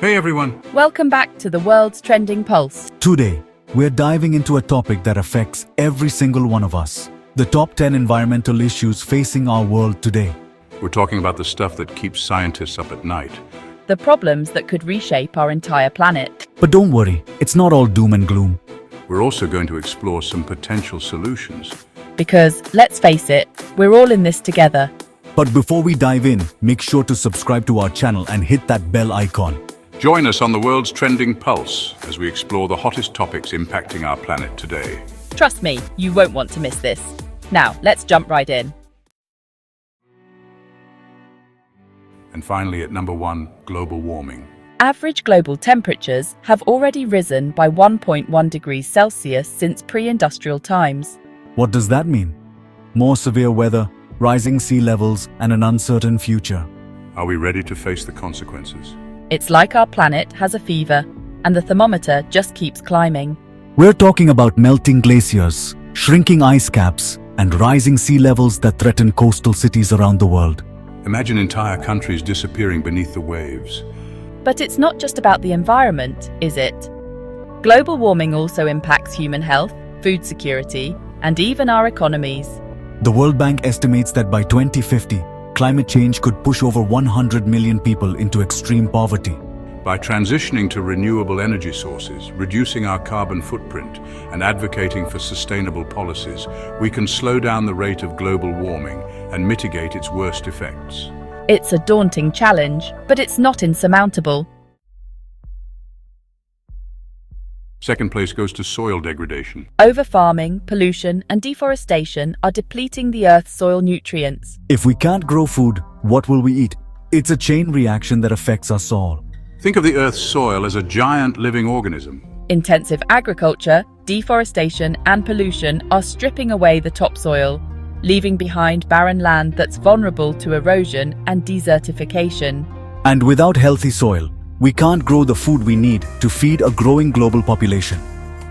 Hey everyone! Welcome back to the world's trending pulse. Today, we're diving into a topic that affects every single one of us. The top 10 environmental issues facing our world today. We're talking about the stuff that keeps scientists up at night. The problems that could reshape our entire planet. But don't worry, it's not all doom and gloom. We're also going to explore some potential solutions. Because, let's face it, we're all in this together. But before we dive in, make sure to subscribe to our channel and hit that bell icon. Join us on the world's trending pulse as we explore the hottest topics impacting our planet today. Trust me, you won't want to miss this. Now, let's jump right in. And finally, at number 1, global warming. Average global temperatures have already risen by 1.1 degrees Celsius since pre-industrial times. What does that mean? More severe weather, rising sea levels, and an uncertain future. Are we ready to face the consequences? It's like our planet has a fever, and the thermometer just keeps climbing. We're talking about melting glaciers, shrinking ice caps, and rising sea levels that threaten coastal cities around the world. Imagine entire countries disappearing beneath the waves. But it's not just about the environment, is it? Global warming also impacts human health, food security, and even our economies. The World Bank estimates that by 2050, climate change could push over 100 million people into extreme poverty. By transitioning to renewable energy sources, reducing our carbon footprint, and advocating for sustainable policies, we can slow down the rate of global warming and mitigate its worst effects. It's a daunting challenge, but it's not insurmountable. Second place goes to soil degradation. Overfarming, pollution, and deforestation are depleting the Earth's soil nutrients. If we can't grow food, what will we eat? It's a chain reaction that affects us all. Think of the Earth's soil as a giant living organism. Intensive agriculture, deforestation, and pollution are stripping away the topsoil, leaving behind barren land that's vulnerable to erosion and desertification. And without healthy soil, we can't grow the food we need to feed a growing global population.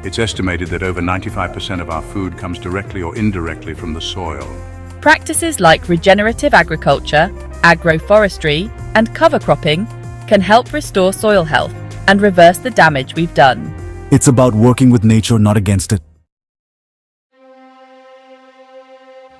It's estimated that over 95% of our food comes directly or indirectly from the soil. Practices like regenerative agriculture, agroforestry, and cover cropping can help restore soil health and reverse the damage we've done. It's about working with nature, not against it.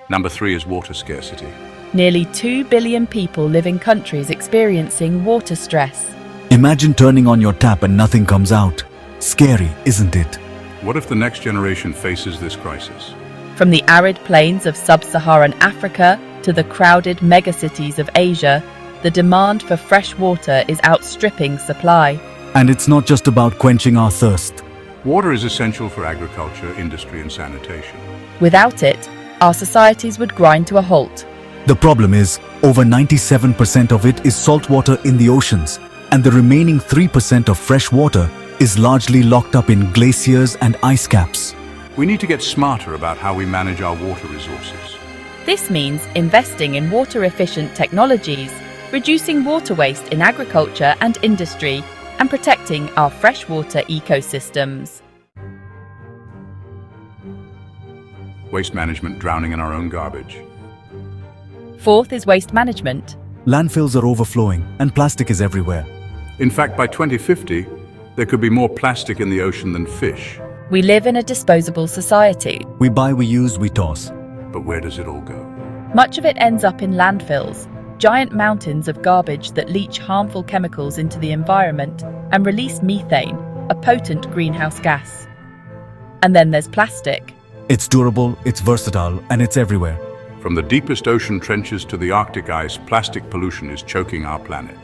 Number 3 is water scarcity. Nearly 2 billion people live in countries experiencing water stress. Imagine turning on your tap and nothing comes out. Scary, isn't it? What if the next generation faces this crisis? From the arid plains of sub-Saharan Africa to the crowded megacities of Asia, the demand for fresh water is outstripping supply. And it's not just about quenching our thirst. Water is essential for agriculture, industry, and sanitation. Without it, our societies would grind to a halt. The problem is, over 97% of it is salt water in the oceans, and the remaining 3% of fresh water is largely locked up in glaciers and ice caps. We need to get smarter about how we manage our water resources. This means investing in water-efficient technologies, reducing water waste in agriculture and industry, and protecting our freshwater ecosystems. Waste management, drowning in our own garbage. Fourth is waste management. Landfills are overflowing, and plastic is everywhere. In fact, by 2050, there could be more plastic in the ocean than fish. We live in a disposable society. We buy, we use, we toss. But where does it all go? Much of it ends up in landfills, giant mountains of garbage that leach harmful chemicals into the environment and release methane, a potent greenhouse gas. And then there's plastic. It's durable, it's versatile, and it's everywhere. From the deepest ocean trenches to the Arctic ice, plastic pollution is choking our planet.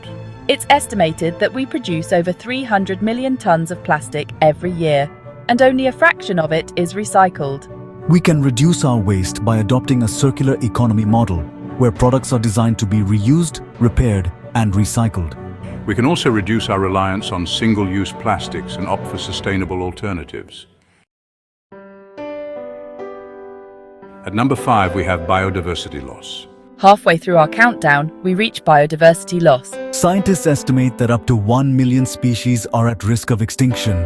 It's estimated that we produce over 300 million tons of plastic every year, and only a fraction of it is recycled. We can reduce our waste by adopting a circular economy model, where products are designed to be reused, repaired, and recycled. We can also reduce our reliance on single-use plastics and opt for sustainable alternatives. At number 5, we have biodiversity loss. Halfway through our countdown, we reach biodiversity loss. Scientists estimate that up to 1 million species are at risk of extinction.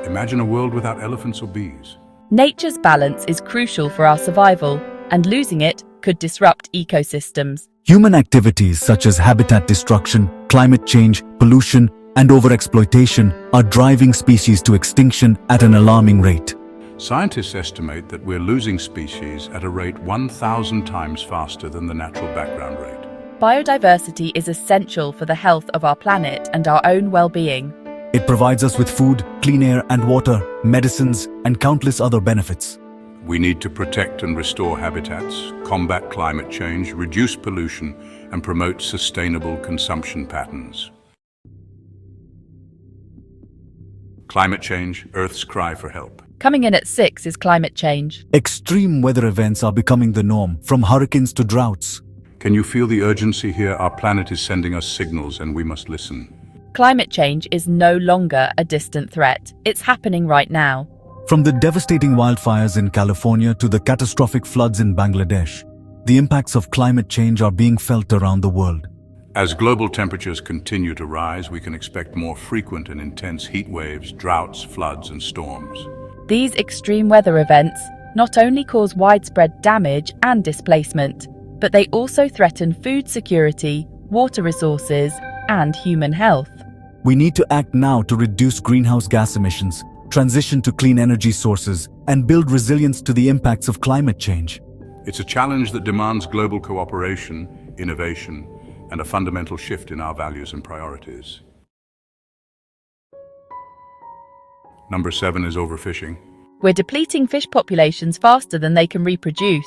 Imagine a world without elephants or bees. Nature's balance is crucial for our survival, and losing it could disrupt ecosystems. Human activities such as habitat destruction, climate change, pollution, and overexploitation are driving species to extinction at an alarming rate. Scientists estimate that we're losing species at a rate 1,000 times faster than the natural background rate. Biodiversity is essential for the health of our planet and our own well-being. It provides us with food, clean air and water, medicines, and countless other benefits. We need to protect and restore habitats, combat climate change, reduce pollution, and promote sustainable consumption patterns. Climate change, Earth's cry for help. Coming in at 6 is climate change. Extreme weather events are becoming the norm, from hurricanes to droughts. Can you feel the urgency here? Our planet is sending us signals and we must listen. Climate change is no longer a distant threat. It's happening right now. From the devastating wildfires in California to the catastrophic floods in Bangladesh, the impacts of climate change are being felt around the world. As global temperatures continue to rise, we can expect more frequent and intense heat waves, droughts, floods, and storms. These extreme weather events not only cause widespread damage and displacement, but they also threaten food security, water resources, and human health. We need to act now to reduce greenhouse gas emissions, transition to clean energy sources, and build resilience to the impacts of climate change. It's a challenge that demands global cooperation, innovation, and a fundamental shift in our values and priorities. Number 7 is overfishing. We're depleting fish populations faster than they can reproduce.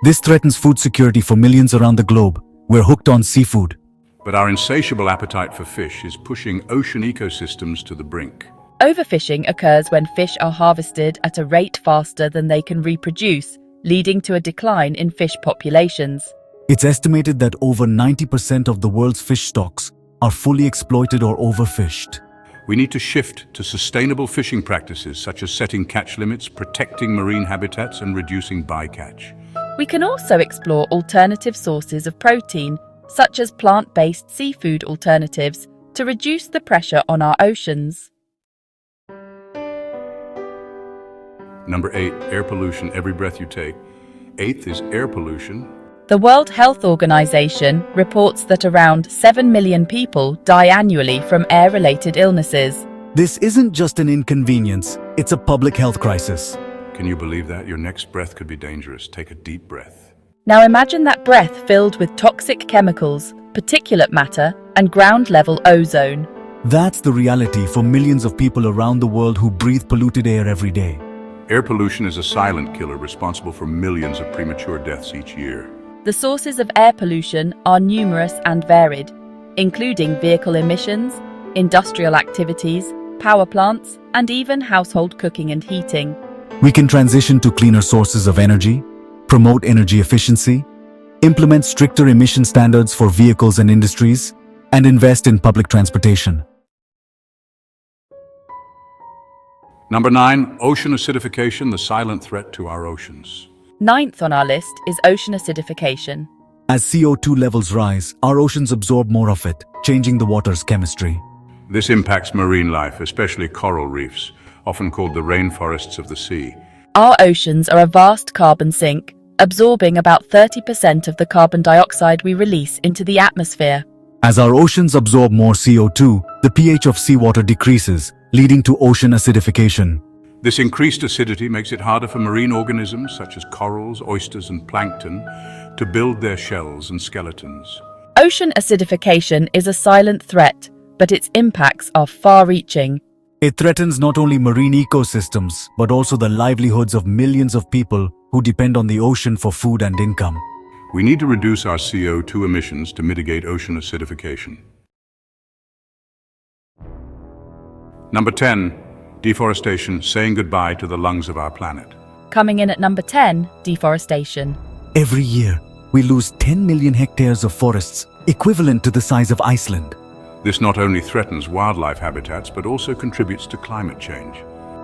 This threatens food security for millions around the globe. We're hooked on seafood. But our insatiable appetite for fish is pushing ocean ecosystems to the brink. Overfishing occurs when fish are harvested at a rate faster than they can reproduce, leading to a decline in fish populations. It's estimated that over 90% of the world's fish stocks are fully exploited or overfished. We need to shift to sustainable fishing practices such as setting catch limits, protecting marine habitats, and reducing bycatch. We can also explore alternative sources of protein, such as plant-based seafood alternatives, to reduce the pressure on our oceans. Number 8, air pollution, every breath you take. 8th is air pollution. The World Health Organization reports that around 7 million people die annually from air-related illnesses. This isn't just an inconvenience, it's a public health crisis. Can you believe that? Your next breath could be dangerous. Take a deep breath. Now imagine that breath filled with toxic chemicals, particulate matter, and ground-level ozone. That's the reality for millions of people around the world who breathe polluted air every day. Air pollution is a silent killer responsible for millions of premature deaths each year. The sources of air pollution are numerous and varied, including vehicle emissions, industrial activities, power plants, and even household cooking and heating. We can transition to cleaner sources of energy, promote energy efficiency, implement stricter emission standards for vehicles and industries, and invest in public transportation. Number 9, ocean acidification, the silent threat to our oceans. 9th on our list is ocean acidification. As CO2 levels rise, our oceans absorb more of it, changing the water's chemistry. This impacts marine life, especially coral reefs, often called the rainforests of the sea. Our oceans are a vast carbon sink, absorbing about 30% of the carbon dioxide we release into the atmosphere. As our oceans absorb more CO2, the pH of seawater decreases, leading to ocean acidification. This increased acidity makes it harder for marine organisms such as corals, oysters, and plankton to build their shells and skeletons. Ocean acidification is a silent threat, but its impacts are far-reaching. It threatens not only marine ecosystems, but also the livelihoods of millions of people who depend on the ocean for food and income. We need to reduce our CO2 emissions to mitigate ocean acidification. Number 10, deforestation, saying goodbye to the lungs of our planet. Coming in at number 10, deforestation. Every year, we lose 10 million hectares of forests, equivalent to the size of Iceland. This not only threatens wildlife habitats, but also contributes to climate change.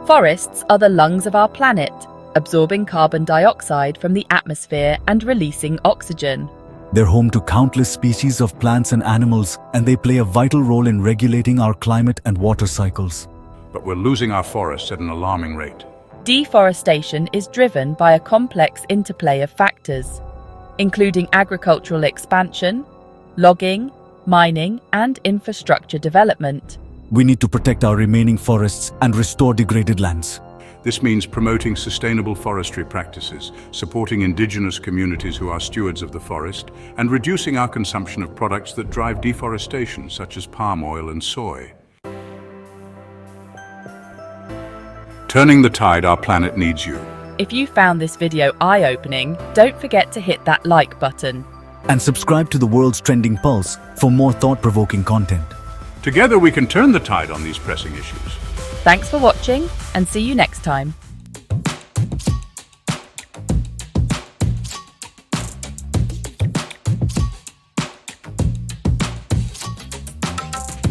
Forests are the lungs of our planet, absorbing carbon dioxide from the atmosphere and releasing oxygen. They're home to countless species of plants and animals, and they play a vital role in regulating our climate and water cycles. But we're losing our forests at an alarming rate. Deforestation is driven by a complex interplay of factors, including agricultural expansion, logging, mining, and infrastructure development. We need to protect our remaining forests and restore degraded lands. This means promoting sustainable forestry practices, supporting indigenous communities who are stewards of the forest, and reducing our consumption of products that drive deforestation, such as palm oil and soy. Turning the tide, our planet needs you. If you found this video eye-opening, don't forget to hit that like button. And subscribe to the world's trending pulse for more thought-provoking content. Together we can turn the tide on these pressing issues. Thanks for watching, and see you next time.